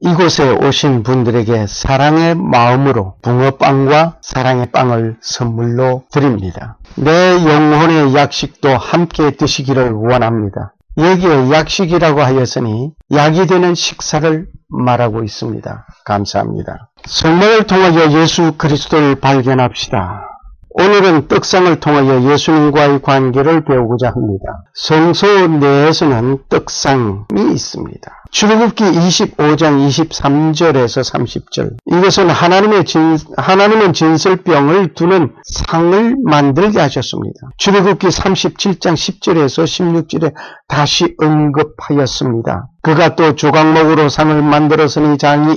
이곳에 오신 분들에게 사랑의 마음으로 붕어빵과 사랑의 빵을 선물로 드립니다. 내 영혼의 약식도 함께 드시기를 원합니다. 여기에 약식이라고 하였으니 약이 되는 식사를 말하고 있습니다. 감사합니다. 성막을 통하여 예수 그리스도를 발견합시다. 오늘은 떡상을 통하여 예수님과의 관계를 배우고자 합니다. 성소 내에서는 떡상이 있습니다. 출애굽기 25장 23절에서 30절. 이것은 하나님은 진설병을 두는 상을 만들게 하셨습니다. 출애굽기 37장 10절에서 16절에 다시 언급하였습니다. 그가 또 조각목으로 상을 만들었으니 장이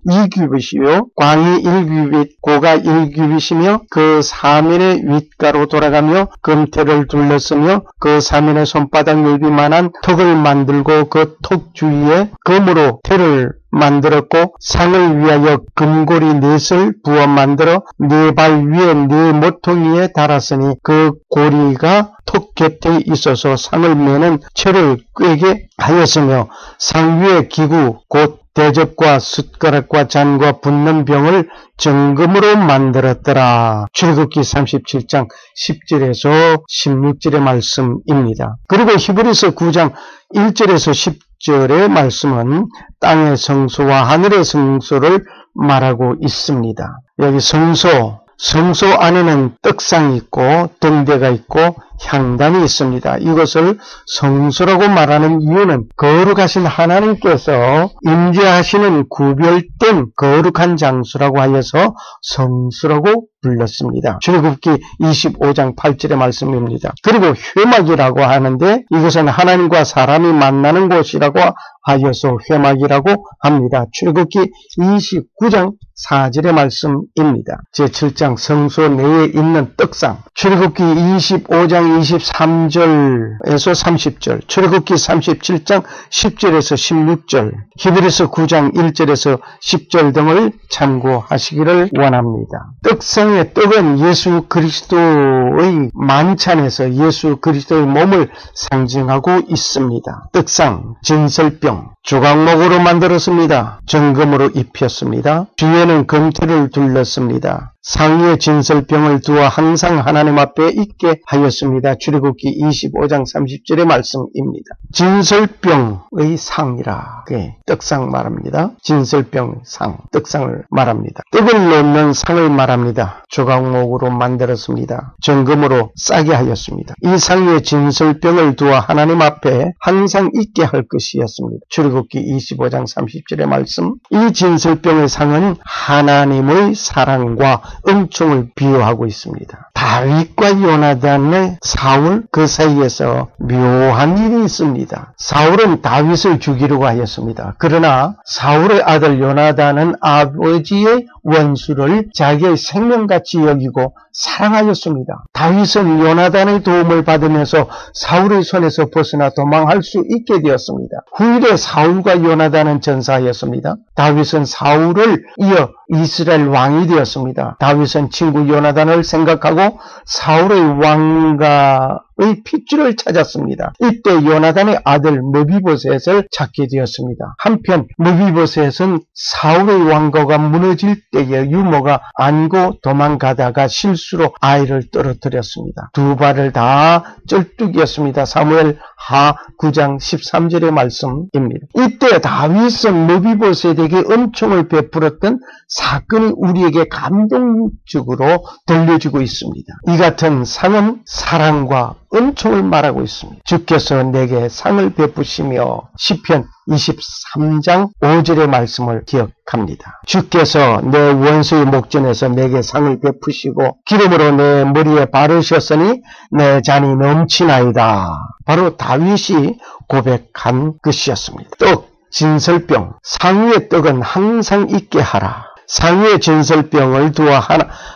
1규빗이요 광이 1규빗 고가 1규빗이며 그 사면의 윗가로 돌아가며 금태를 둘렀으며 그 사면의 손바닥 넓이만한 턱을 만들고 그 턱 주위에 금으로 태를 만들었고 상을 위하여 금고리 넷을 부어 만들어 네 발 위에 네 모퉁이에 달았으니 그 고리가 턱 곁에 있어서 상을 매는 채를 꿰게 하였으며 상 위에 기구 곧 대접과 숟가락과 잔과 붓는 병을 정금으로 만들었더라. 출애굽기 37장 10절에서 16절의 말씀입니다. 그리고 히브리서 9장 1절에서 10절의 말씀은 땅의 성소와 하늘의 성소를 말하고 있습니다. 여기 성소 안에는 떡상이 있고 등대가 있고 향단이 있습니다. 이것을 성소라고 말하는 이유는 거룩하신 하나님께서 임재하시는 구별된 거룩한 장소라고 하여서 성소라고 불렀습니다. 출애굽기 25장 8절의 말씀입니다. 그리고 회막이라고 하는데 이것은 하나님과 사람이 만나는 곳이라고 하여서 회막이라고 합니다. 출애굽기 29장 4절의 말씀입니다. 제7장 성소 내에 있는 떡상. 출애굽기 25장 23절에서 30절, 출애굽기 37장 10절에서 16절, 히브리서 9장 1절에서 10절 등을 참고하시기를 원합니다. 떡상의 떡은 예수 그리스도의 만찬에서 예수 그리스도의 몸을 상징하고 있습니다. 떡상, 진설병, 조각목으로 만들었습니다. 정금으로 입혔습니다. 뒤에는 금태를 둘렀습니다. 상위에 진설병을 두어 항상 하나님 앞에 있게 하였습니다. 출애굽기 25장 30절의 말씀입니다. 진설병의 상이라 떡상 말합니다. 진설병 상, 떡상을 말합니다. 떡을 놓는 상을 말합니다. 조각목으로 만들었습니다. 정금으로 싸게 하였습니다. 이 상위에 진설병을 두어 하나님 앞에 항상 있게 할 것이었습니다. 출애굽기 25장 30절의 말씀. 이 진설병의 상은 하나님의 사랑과 은총을 비유하고 있습니다. 다윗과 요나단의 사울 그 사이에서 묘한 일이 있습니다. 사울은 다윗을 죽이려고 하였습니다. 그러나 사울의 아들 요나단은 아버지의 원수를 자기의 생명같이 여기고 사랑하였습니다. 다윗은 요나단의 도움을 받으면서 사울의 손에서 벗어나 도망할 수 있게 되었습니다. 후일에 사울과 요나단은 전사하였습니다. 다윗은 사울을 이어 이스라엘 왕이 되었습니다. 다윗은 친구 요나단을 생각하고 사울의 왕가의 핏줄을 찾았습니다. 이때 요나단의 아들 느비보셋을 찾게 되었습니다. 한편 느비보셋은 사울의 왕가가 무너질 때에 유모가 안고 도망가다가 실수로 아이를 떨어뜨렸습니다. 두 발을 다 쩔뚝이었습니다. 사무엘 하 9장 13절의 말씀입니다. 이때 다윗은 느비보셋에게 은총을 베풀었던 사건이 우리에게 감동적으로 들려주고 있습니다. 이 같은 상은 사랑과 은총을 말하고 있습니다. 주께서 내게 상을 베푸시며 시편 23장 5절의 말씀을 기억합니다. 주께서 내 원수의 목전에서 내게 상을 베푸시고 기름으로 내 머리에 바르셨으니 내 잔이 넘치나이다. 바로 다윗이 고백한 것이었습니다. 떡, 진설병, 상위의 떡은 항상 있게 하라. 상위의 진설병을 두어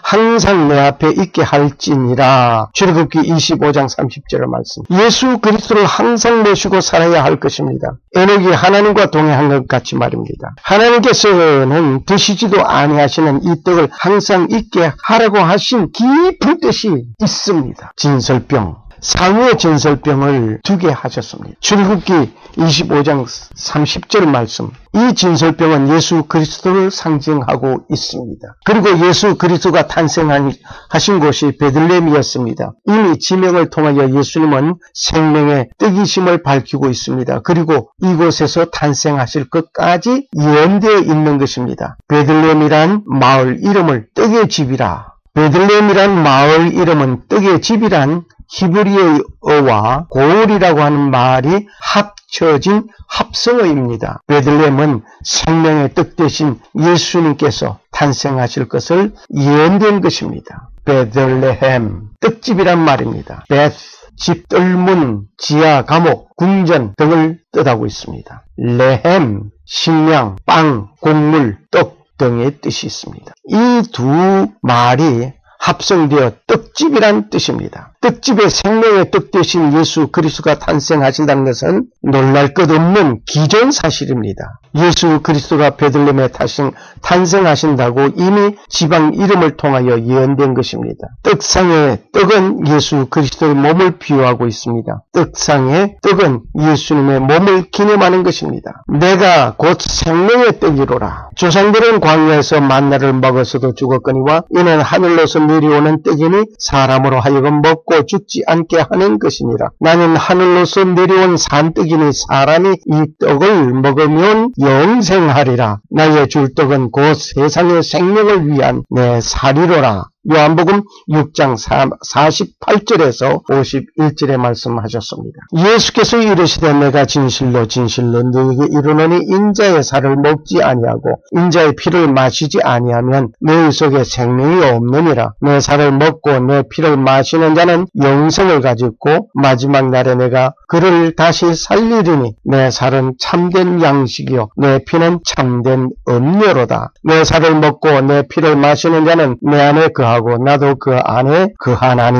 항상 내 앞에 있게 할지니라. 출애굽기 25장 30절의 말씀. 예수 그리스도를 항상 모시고 살아야 할 것입니다. 에녹이 하나님과 동행한 것 같이 말입니다. 하나님께서는 드시지도 아니하시는 이 떡을 항상 있게 하라고 하신 깊은 뜻이 있습니다. 진설병. 상위의 진설병을 두게 하셨습니다. 출애굽기 25장 30절 말씀. 이 진설병은 예수 그리스도를 상징하고 있습니다. 그리고 예수 그리스도가 탄생하신 곳이 베들레헴이었습니다. 이미 지명을 통하여 예수님은 생명의 떡이심을 밝히고 있습니다. 그리고 이곳에서 탄생하실 것까지 예언되어 있는 것입니다. 베들레헴이란 마을 이름을 떡의 집이라. 베들레헴이란 마을 이름은 떡의 집이란 히브리어와 고울이라고 하는 말이 합쳐진 합성어입니다. 베들레헴은 생명의 떡 대신 예수님께서 탄생하실 것을 예언된 것입니다. 베들레헴, 떡집이란 말입니다. 베스, 집, 뜰문, 지하, 감옥, 궁전 등을 뜻하고 있습니다. 레헴, 식량, 빵, 곡물, 떡 등의 뜻이 있습니다. 이 두 말이 합성되어 떡집이란 뜻입니다. 떡집의 생명의 떡 대신 예수 그리스도가 탄생하신다는 것은 놀랄 것 없는 기존사실입니다. 예수 그리스도가 베들레헴에 탄생하신다고 이미 지방 이름을 통하여 예언된 것입니다. 떡상의 떡은 예수 그리스도의 몸을 비유하고 있습니다. 떡상의 떡은 예수님의 몸을 기념하는 것입니다. 내가 곧 생명의 떡이로라. 조상들은 광야에서 만나를 먹어서도 죽었거니와 이는 하늘로서 내려오는 떡이니 사람으로 하여금 먹고 죽지 않게 하는 것이니라. 나는 하늘로서 내려온 산떡이니 사람이 이 떡을 먹으면 영생하리라. 나의 줄 떡은 곧 세상의 생명을 위한 내 살이로라. 요한복음 6장 48절에서 51절에 말씀하셨습니다. 예수께서 이르시되 내가 진실로 진실로 너희에게 이르노니 인자의 살을 먹지 아니하고 인자의 피를 마시지 아니하면 너희 속에 생명이 없느니라. 내 살을 먹고 내 피를 마시는 자는 영생을 가지고 마지막 날에 내가 그를 다시 살리리니 내 살은 참된 양식이요 내 피는 참된 음료로다. 내 살을 먹고 내 피를 마시는 자는 내 안에 거하고 나도 그 안에 거하나니.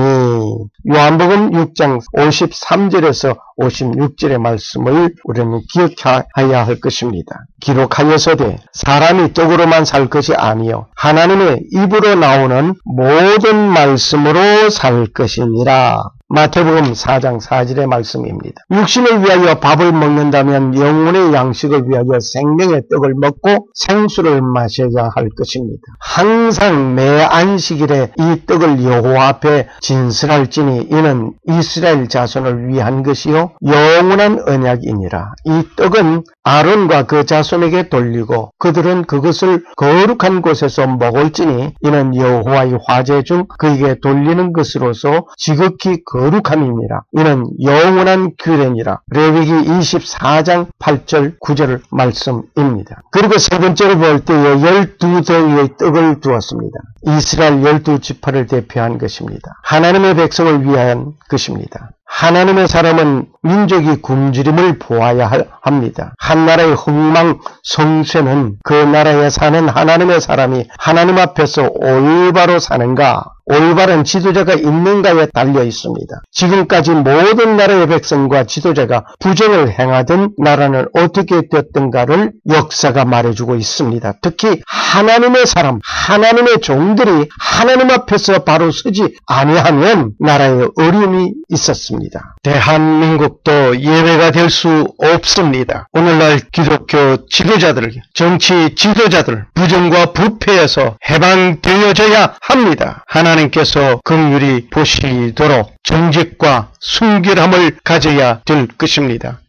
요한복음 6장 53절에서 56절의 말씀을 우리는 기억해야 할 것입니다. 기록하여서되 사람이 떡으로만 살 것이 아니요 하나님의 입으로 나오는 모든 말씀으로 살 것이니라. 마태복음 4장 4절의 말씀입니다. 육신을 위하여 밥을 먹는다면 영혼의 양식을 위하여 생명의 떡을 먹고 생수를 마셔야 할 것입니다. 항상 매 안식일에 이 떡을 여호와 앞에 진설할지니 이는 이스라엘 자손을 위한 것이요 영원한 언약이니라. 이 떡은 아론과 그 자손에게 돌리고 그들은 그것을 거룩한 곳에서 먹을지니 이는 여호와의 화제 중 그에게 돌리는 것으로서 지극히 거룩함이니라. 이는 영원한 규례니라. 레위기 24장 8절 9절 말씀입니다. 그리고 세 번째로 볼 때에 12덩이의 떡을 두었습니다. 이스라엘 12지파를 대표한 것입니다. 하나님의 백성을 위한 것입니다. 하나님의 사람은 민족이 굶주림을 보아야 합니다. 한 나라의 흥망성쇠는 그 나라에 사는 하나님의 사람이 하나님 앞에서 올바로 사는가, 올바른 지도자가 있는가에 달려 있습니다. 지금까지 모든 나라의 백성과 지도자가 부정을 행하던 나라는 어떻게 되었던가를 역사가 말해주고 있습니다. 특히 하나님의 사람, 하나님의 종들이 하나님 앞에서 바로 서지 아니하면 나라에 어려움이 있었습니다. 대한민국도 예외가 될 수 없습니다. 오늘날 기독교 지도자들, 정치 지도자들 부정과 부패에서 해방되어져야 합니다. 하나님께서 긍휼히 보시도록 정직과 순결함을 가져야 될 것입니다.